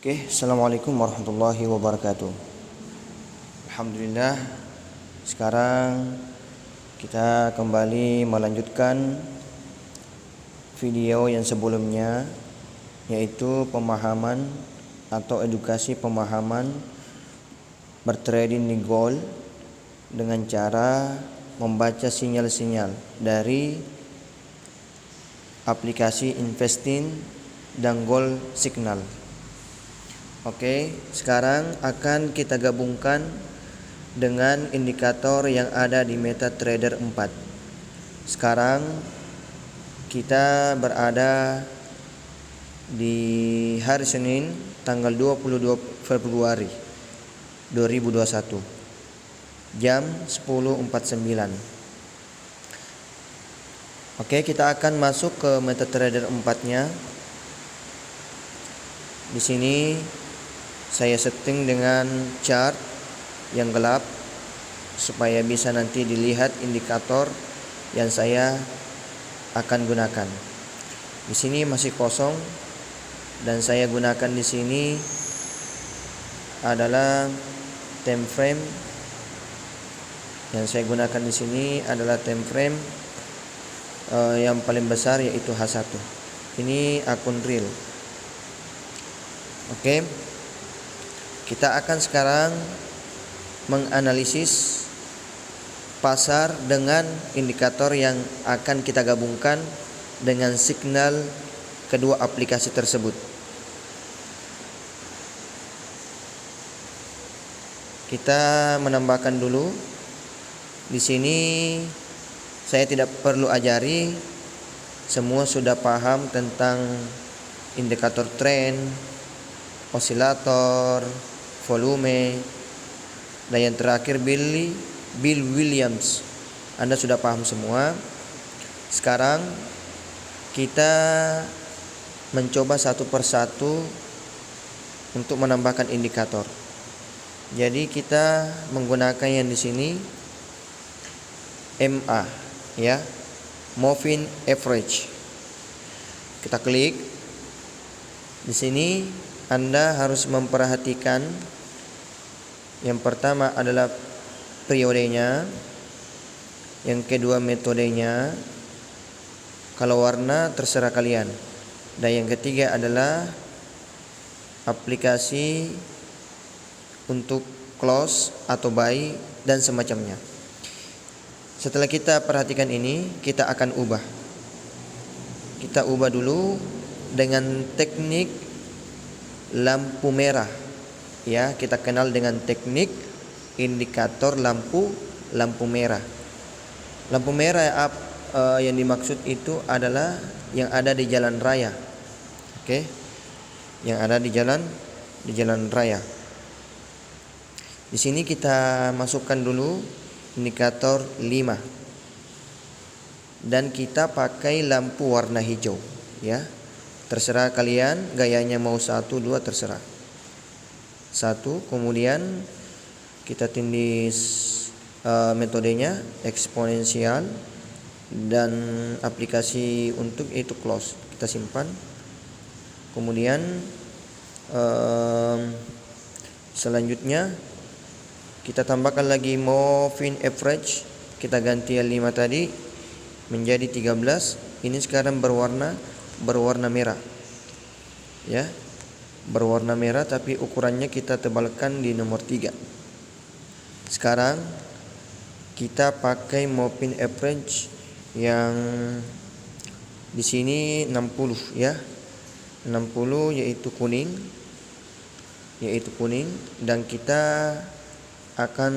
Oke, assalamualaikum warahmatullahi wabarakatuh. Alhamdulillah, sekarang kita kembali melanjutkan video yang sebelumnya, yaitu pemahaman atau edukasi pemahaman bertrading di gold dengan cara membaca sinyal-sinyal dari aplikasi Investing dan Gold Signal. Oke, sekarang akan kita gabungkan dengan indikator yang ada di MetaTrader 4. Sekarang kita berada di hari Senin tanggal 22 Februari 2021 jam 10.49. Oke, kita akan masuk ke MetaTrader 4-nya. Di sini saya setting dengan chart yang gelap supaya bisa nanti dilihat indikator yang saya akan gunakan. Di sini masih kosong dan saya gunakan di sini adalah time frame. Yang saya gunakan di sini adalah time frame yang paling besar, yaitu H1. Ini akun real. Oke. Kita akan sekarang menganalisis pasar dengan indikator yang akan kita gabungkan dengan signal kedua aplikasi tersebut. Kita menambahkan dulu. Di sini saya tidak perlu ajari, semua sudah paham tentang indikator trend, osilator, volume, dan yang terakhir Bill Williams. Anda sudah paham semua. Sekarang kita mencoba satu persatu untuk menambahkan indikator. Jadi kita menggunakan yang di sini MA, ya, Moving Average. Kita klik. Di sini Anda harus memperhatikan yang pertama adalah periodenya, yang kedua metodenya, kalau warna terserah kalian, dan yang ketiga adalah aplikasi untuk close atau buy dan semacamnya. Setelah kita perhatikan ini, kita akan ubah. Kita ubah dulu dengan teknik lampu merah. Ya, kita kenal dengan teknik indikator lampu merah. Lampu merah yang dimaksud itu adalah yang ada di jalan raya. Oke. Yang ada di jalan raya. Di sini kita masukkan dulu indikator 5. Dan kita pakai lampu warna hijau, ya. Terserah kalian, gayanya mau 1, 2 terserah. 1, kemudian kita tindis metodenya eksponensial dan aplikasi untuk itu close. Kita simpan. Kemudian selanjutnya kita tambahkan lagi moving average. Kita ganti yang 5 tadi menjadi 13. Ini sekarang berwarna merah. Ya. Berwarna merah, tapi ukurannya kita tebalkan di nomor 3. Sekarang kita pakai moving average yang di sini 60, ya. 60 yaitu kuning. Dan kita akan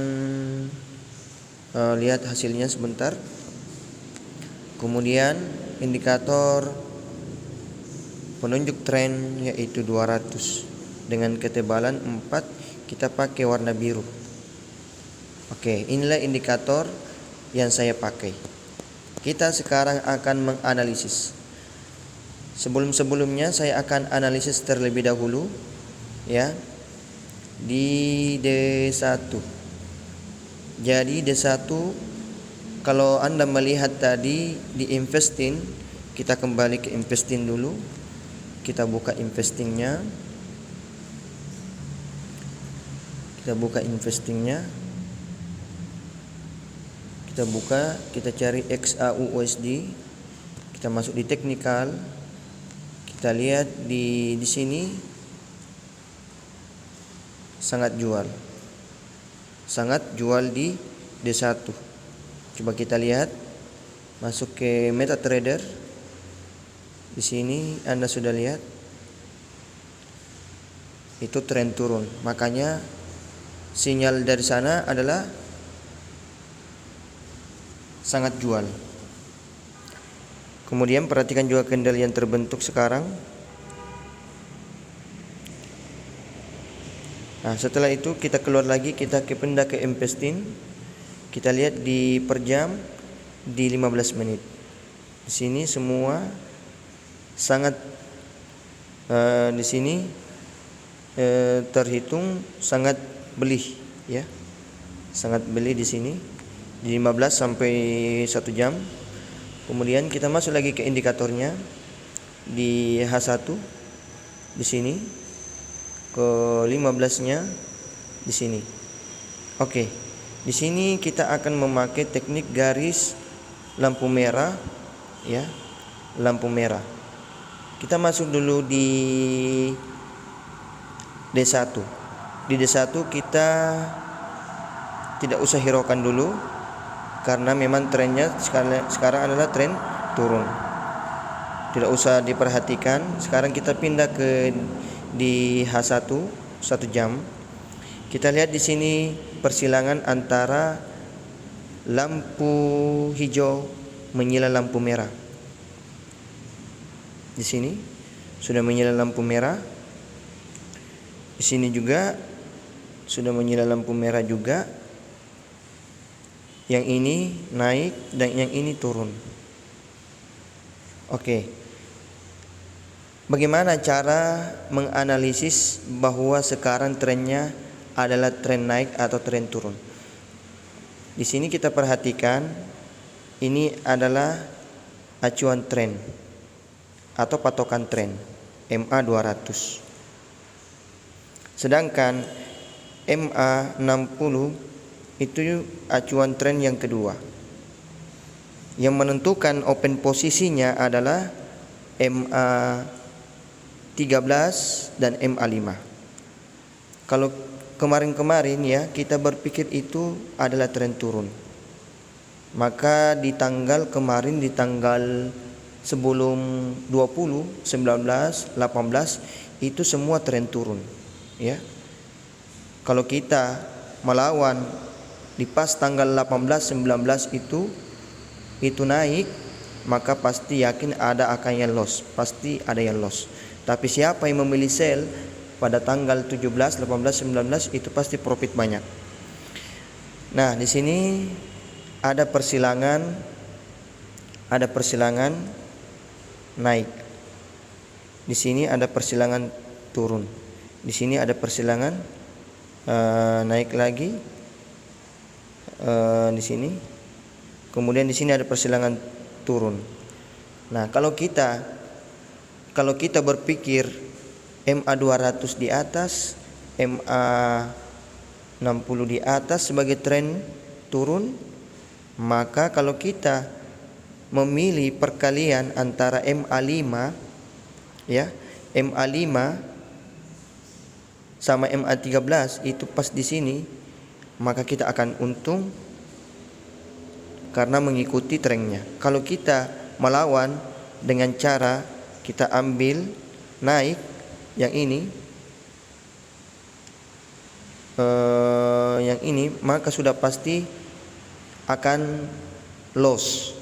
lihat hasilnya sebentar. Kemudian indikator penunjuk tren yaitu 200 dengan ketebalan 4, kita pakai warna biru. Oke, inilah indikator yang saya pakai. Kita sekarang akan menganalisis. Sebelumnya saya akan analisis terlebih dahulu, ya, di D1. Jadi D1, kalau Anda melihat tadi di Investing, kita kembali ke Investing dulu. Kita buka Investingnya. Kita buka investingnya, kita buka, kita cari XAUUSD, kita masuk di technical, kita lihat di sini sangat jual di D1. Coba kita lihat, masuk ke MetaTrader. Di sini Anda sudah lihat itu tren turun, makanya sinyal dari sana adalah sangat jual. Kemudian perhatikan juga candle yang terbentuk sekarang. Nah, setelah itu kita keluar lagi, kita pindah ke investing. Kita lihat di per jam di 15 menit. Di sini semua sangat di sini terhitung sangat beli, ya. Sangat beli di sini di 15 sampai 1 jam. Kemudian kita masuk lagi ke indikatornya di H1 di sini, ke 15-nya di sini. Oke. Di sini kita akan memakai teknik garis lampu merah, ya. Lampu merah. Kita masuk dulu di D1. Di D1 kita tidak usah hiraukan dulu karena memang trennya sekarang adalah tren turun. Tidak usah diperhatikan. Sekarang kita pindah ke di H1 1 jam. Kita lihat di sini persilangan antara lampu hijau menyala lampu merah. Di sini sudah menyala lampu merah. Di sini juga sudah menyala lampu merah juga. Yang ini naik dan yang ini turun. Oke. Bagaimana cara menganalisis bahwa sekarang trennya adalah tren naik atau tren turun? Di sini kita perhatikan ini adalah acuan tren atau patokan tren MA 200. Sedangkan MA 60 itu acuan tren yang kedua. Yang menentukan open posisinya adalah MA 13 dan MA 5. Kalau kemarin-kemarin ya kita berpikir itu adalah tren turun, maka di tanggal kemarin, di tanggal sebelum 20, 19, 18 itu semua tren turun, ya. Kalau kita melawan di pas tanggal 18, 19 itu naik, maka pasti yakin akan yang loss, pasti ada yang loss. Tapi siapa yang memilih sell pada tanggal 17, 18, 19 itu pasti profit banyak. Nah, di sini ada persilangan naik. Di sini ada persilangan turun. Di sini ada persilangan naik lagi. Di sini. Kemudian di sini ada persilangan turun. Nah, kalau kita berpikir MA 200 di atas, MA 60 di atas sebagai tren turun, maka kalau kita memilih perkalian antara MA 5 ya, MA 5 sama MA 13 itu pas di sini, maka kita akan untung karena mengikuti trennya. Kalau kita melawan dengan cara kita ambil naik yang ini, maka sudah pasti akan loss.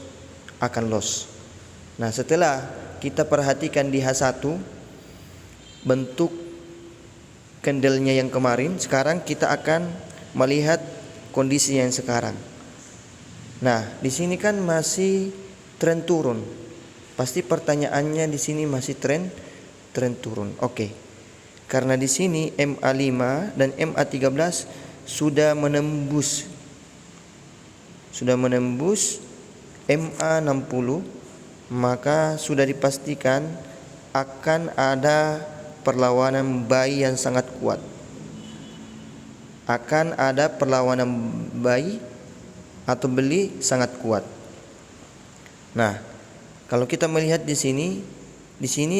Nah, setelah kita perhatikan di H1 bentuk candlenya yang kemarin, sekarang kita akan melihat kondisi yang sekarang. Nah, di sini kan masih tren turun. Pasti pertanyaannya di sini masih tren turun. Oke. Karena di sini MA 5 dan MA 13 sudah menembus MA 60, maka sudah dipastikan akan ada perlawanan buy yang sangat kuat. akan ada perlawanan buy atau beli sangat kuat. Nah, kalau kita melihat di sini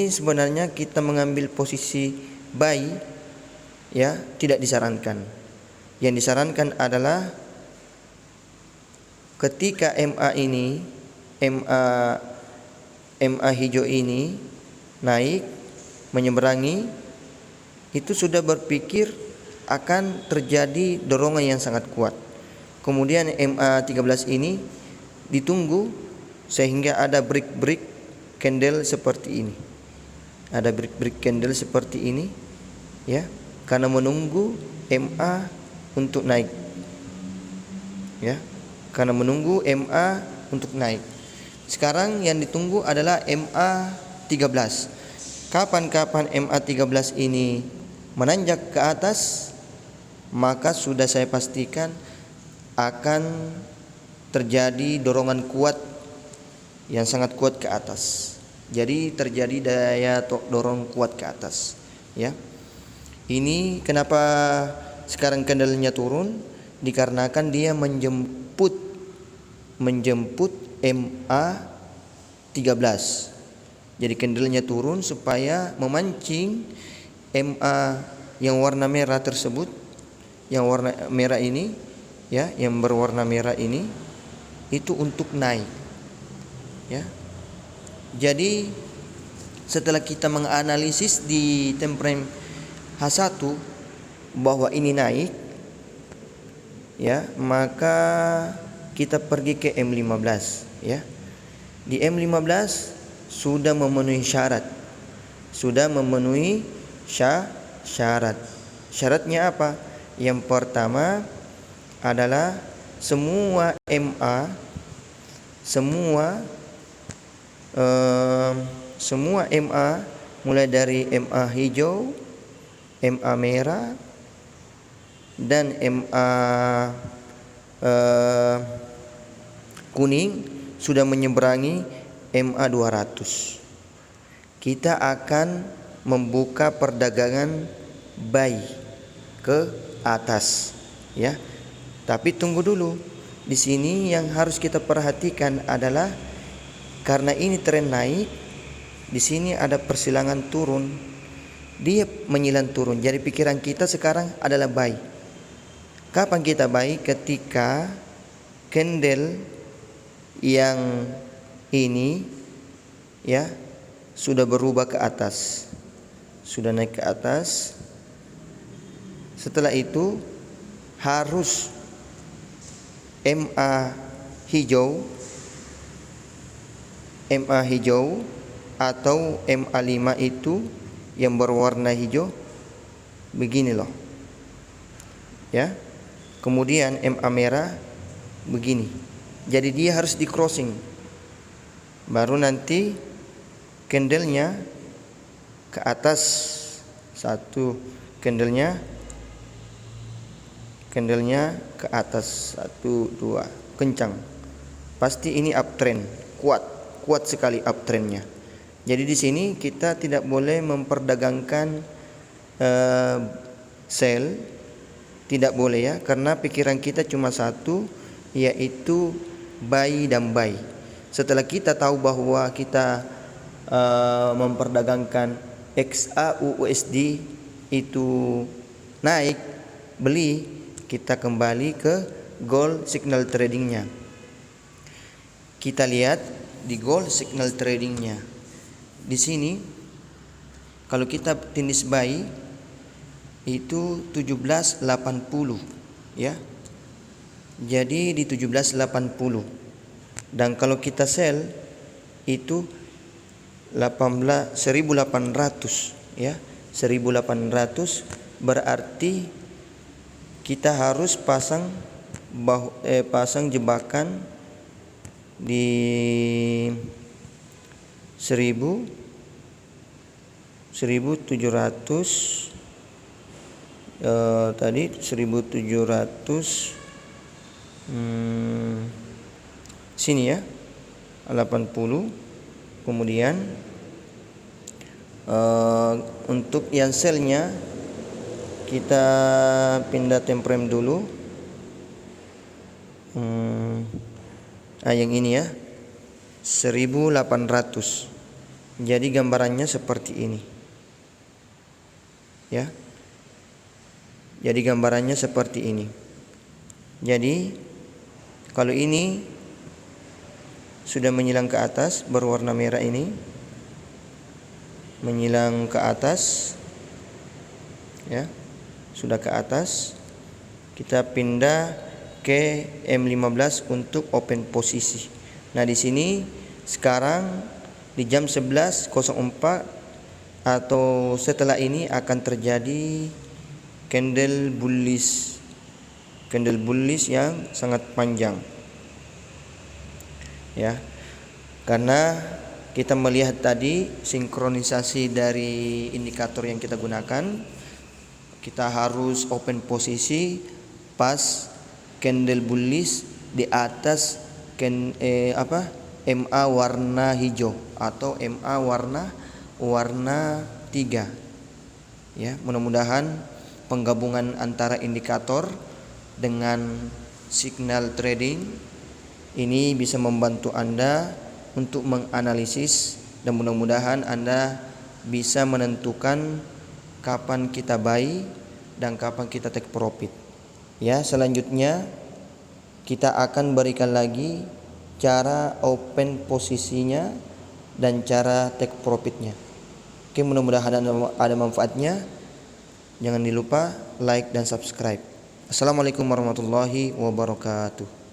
sebenarnya kita mengambil posisi buy ya tidak disarankan. Yang disarankan adalah ketika MA hijau ini naik menyeberangi, itu sudah berpikir akan terjadi dorongan yang sangat kuat. Kemudian MA13 ini ditunggu sehingga ada break candle seperti ini. Ada break candle seperti ini ya, karena menunggu MA untuk naik. Ya, karena menunggu MA untuk naik. Sekarang yang ditunggu adalah MA13. Kapan MA13 ini menanjak ke atas, maka sudah saya pastikan akan terjadi dorongan kuat yang sangat kuat ke atas. Jadi terjadi daya dorong kuat ke atas ya. Ini kenapa sekarang candlenya turun, dikarenakan dia menjemput MA13. Jadi candlenya turun supaya memancing MA yang warna merah tersebut, yang warna merah ini ya, yang berwarna merah ini itu untuk naik ya. Jadi setelah kita menganalisis di time frame H1 bahwa ini naik ya, maka kita pergi ke M15 ya. Di M15 sudah memenuhi syarat. Syarat. Syaratnya apa? Yang pertama adalah semua MA mulai dari MA hijau, MA merah dan MA kuning sudah menyeberangi MA 200. Kita akan membuka perdagangan buy ke atas ya. Tapi tunggu dulu. Di sini yang harus kita perhatikan adalah karena ini tren naik, di sini ada persilangan turun. Dia menyilang turun. Jadi pikiran kita sekarang adalah buy. Kapan kita buy? Ketika candle yang ini ya sudah berubah ke atas, sudah naik ke atas. Setelah itu harus MA hijau atau MA5 itu yang berwarna hijau begini loh ya. Kemudian MA merah begini. Jadi dia harus di crossing, baru nanti candlenya ke atas. Satu candlenya ke atas, 1 2 kencang, pasti ini uptrend, kuat sekali uptrendnya. Jadi di sini kita tidak boleh memperdagangkan sell, tidak boleh ya, karena pikiran kita cuma satu, yaitu buy dan buy. Setelah kita tahu bahwa kita memperdagangkan XAUUSD itu naik, beli, kita kembali ke gold signal tradingnya. Kita lihat di gold signal tradingnya. Di sini kalau kita finish buy itu 1780 ya. Jadi di 1780. Dan kalau kita sell itu 1800 ya. 1800 berarti kita harus pasang jebakan di 1700 tadi 1700 sini ya 80. Kemudian untuk yang selnya kita pindah time frame dulu. Yang ini ya, 1800. Jadi gambarannya seperti ini ya. Jadi gambarannya seperti ini. Jadi kalau ini sudah menyilang ke atas, berwarna merah ini menyilang ke atas ya, sudah ke atas. Kita pindah ke M15 untuk open posisi. Nah, di sini sekarang di jam 11.04 atau setelah ini akan terjadi candle bullish yang sangat panjang ya, karena kita melihat tadi sinkronisasi dari indikator yang kita gunakan. Kita harus open posisi pas candle bullish di atas MA warna hijau atau MA warna 3 ya. Mudah-mudahan penggabungan antara indikator dengan signal trading ini bisa membantu Anda untuk menganalisis, dan mudah-mudahan Anda bisa menentukan kapan kita buy dan kapan kita take profit. Ya, selanjutnya kita akan berikan lagi cara open posisinya dan cara take profitnya. Oke, mudah-mudahan ada manfaatnya. Jangan dilupa like dan subscribe. Assalamualaikum warahmatullahi wabarakatuh.